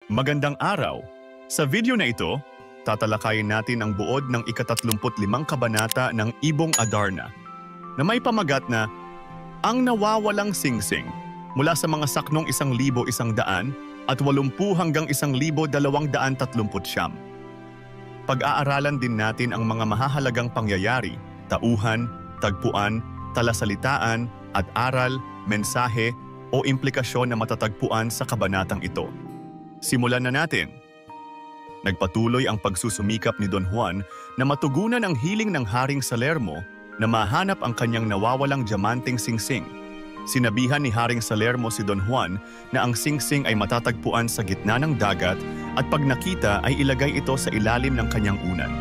Magandang araw! Sa video na ito, tatalakayin natin ang buod ng ika-35 kabanata ng Ibong Adarna na may pamagat na Ang Nawawalang Singsing mula sa mga saknong 1,100 at 80 hanggang 1,239. Pag-aaralan din natin ang mga mahahalagang pangyayari, tauhan, tagpuan, talasalitaan at aral, mensahe o implikasyon na matatagpuan sa kabanatang ito. Simulan na natin. Nagpatuloy ang pagsusumikap ni Don Juan na matugunan ang hiling ng Haring Salermo na mahanap ang kanyang nawawalang diamanteng singsing. Sinabihan ni Haring Salermo si Don Juan na ang singsing ay matatagpuan sa gitna ng dagat at pag nakita ay ilagay ito sa ilalim ng kanyang unan.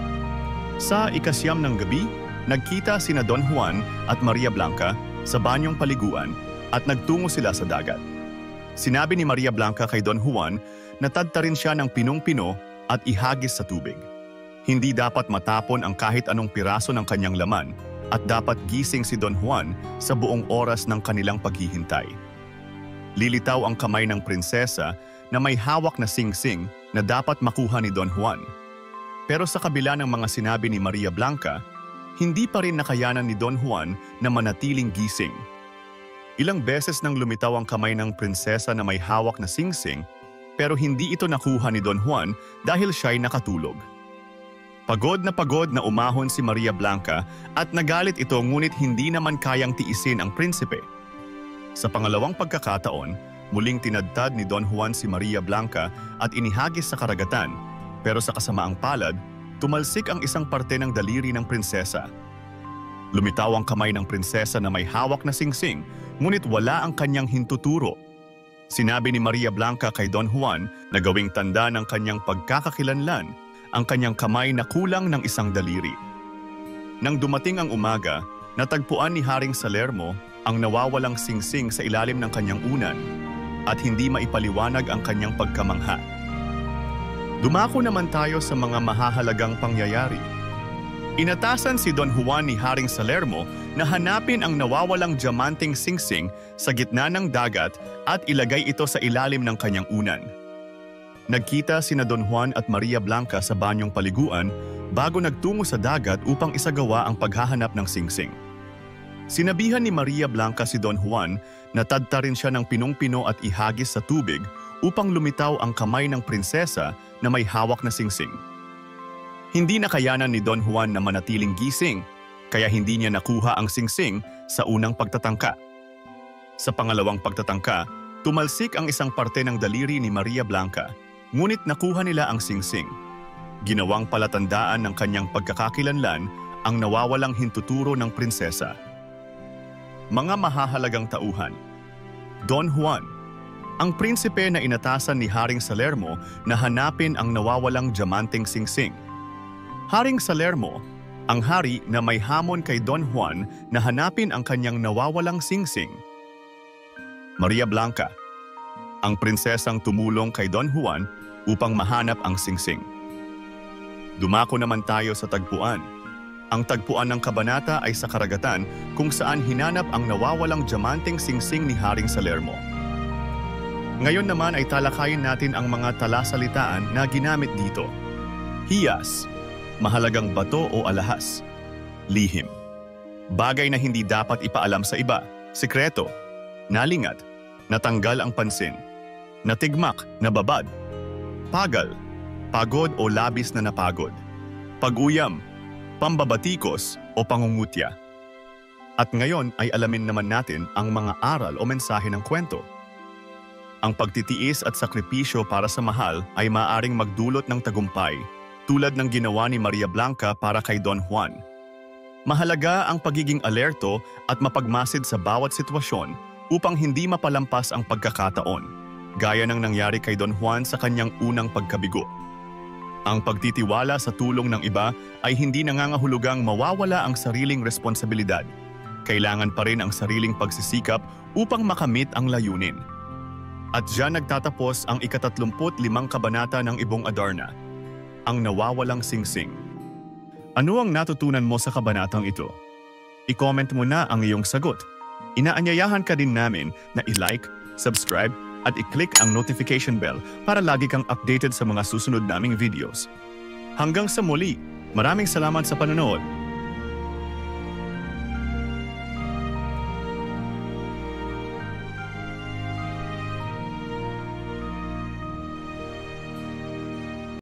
Sa ika-9 ng gabi, nagkita sina Don Juan at Maria Blanca sa banyong paliguan at nagtungo sila sa dagat. Sinabi ni Maria Blanca kay Don Juan na tadtarin siya ng pinong-pino at ihagis sa tubig. Hindi dapat matapon ang kahit anong piraso ng kanyang laman at dapat gising si Don Juan sa buong oras ng kanilang paghihintay. Lilitaw ang kamay ng prinsesa na may hawak na singsing na dapat makuha ni Don Juan. Pero sa kabila ng mga sinabi ni Maria Blanca, hindi pa rin nakayanan ni Don Juan na manatiling gising. Ilang beses nang lumitaw ang kamay ng prinsesa na may hawak na singsing, pero hindi ito nakuha ni Don Juan dahil siya'y nakatulog. Pagod na umahon si Maria Blanca at nagalit ito ngunit hindi naman kayang tiisin ang prinsipe. Sa pangalawang pagkakataon, muling tinadtad ni Don Juan si Maria Blanca at inihagis sa karagatan, pero sa kasamaang palad, tumalsik ang isang parte ng daliri ng prinsesa. Lumitaw ang kamay ng prinsesa na may hawak na singsing, ngunit wala ang kanyang hintuturo. Sinabi ni Maria Blanca kay Don Juan na gawing tanda ng kanyang pagkakakilanlan ang kanyang kamay na kulang ng isang daliri. Nang dumating ang umaga, natagpuan ni Haring Salermo ang nawawalang singsing sa ilalim ng kanyang unan at hindi maipaliwanag ang kanyang pagkamangha. Dumako naman tayo sa mga mahahalagang pangyayari. Inatasan si Don Juan ni Haring Salermo na hanapin ang nawawalang diamanteng singsing sa gitna ng dagat at ilagay ito sa ilalim ng kanyang unan. Nagkita sina Don Juan at Maria Blanca sa banyong paliguan bago nagtungo sa dagat upang isagawa ang paghahanap ng singsing. Sinabihan ni Maria Blanca si Don Juan na tadtarin siya ng pinong-pino at ihagis sa tubig upang lumitaw ang kamay ng prinsesa na may hawak na singsing. Hindi nakayanan ni Don Juan na manatiling gising, kaya hindi niya nakuha ang singsing sa unang pagtatangka. Sa pangalawang pagtatangka, tumalsik ang isang parte ng daliri ni Maria Blanca, ngunit nakuha nila ang singsing. Ginawang palatandaan ng kanyang pagkakakilanlan ang nawawalang hintuturo ng prinsesa. Mga mahahalagang tauhan. Don Juan, ang prinsipe na inatasan ni Haring Salermo na hanapin ang nawawalang diamanteng singsing. Haring Salermo, ang hari na may hamon kay Don Juan na hanapin ang kanyang nawawalang singsing. Maria Blanca, ang prinsesang tumulong kay Don Juan upang mahanap ang singsing. Dumako naman tayo sa tagpuan. Ang tagpuan ng kabanata ay sa karagatan kung saan hinanap ang nawawalang diamanteng singsing ni Haring Salermo. Ngayon naman ay talakayin natin ang mga talasalitaan na ginamit dito. Hiyas, mahalagang bato o alahas. Lihim, bagay na hindi dapat ipaalam sa iba. Sikreto, nalingat, natanggal ang pansin. Natigmak, nababad. Pagal, pagod o labis na napagod. Pag-uyam, pambabatikos o pangungutya. At ngayon ay alamin naman natin ang mga aral o mensahe ng kwento. Ang pagtitiis at sakripisyo para sa mahal ay maaaring magdulot ng tagumpay, tulad ng ginawa ni Maria Blanca para kay Don Juan. Mahalaga ang pagiging alerto at mapagmasid sa bawat sitwasyon upang hindi mapalampas ang pagkakataon, gaya ng nangyari kay Don Juan sa kanyang unang pagkabigo. Ang pagtitiwala sa tulong ng iba ay hindi nangangahulugang mawawala ang sariling responsibilidad. Kailangan pa rin ang sariling pagsisikap upang makamit ang layunin. At diyan nagtatapos ang ika-35 kabanata ng Ibong Adarna, ang nawawalang singsing. Ano ang natutunan mo sa kabanatang ito? I-comment mo na ang iyong sagot. Inaanyayahan ka din namin na i-like, subscribe at i-click ang notification bell para lagi kang updated sa mga susunod naming videos. Hanggang sa muli, maraming salamat sa panonood.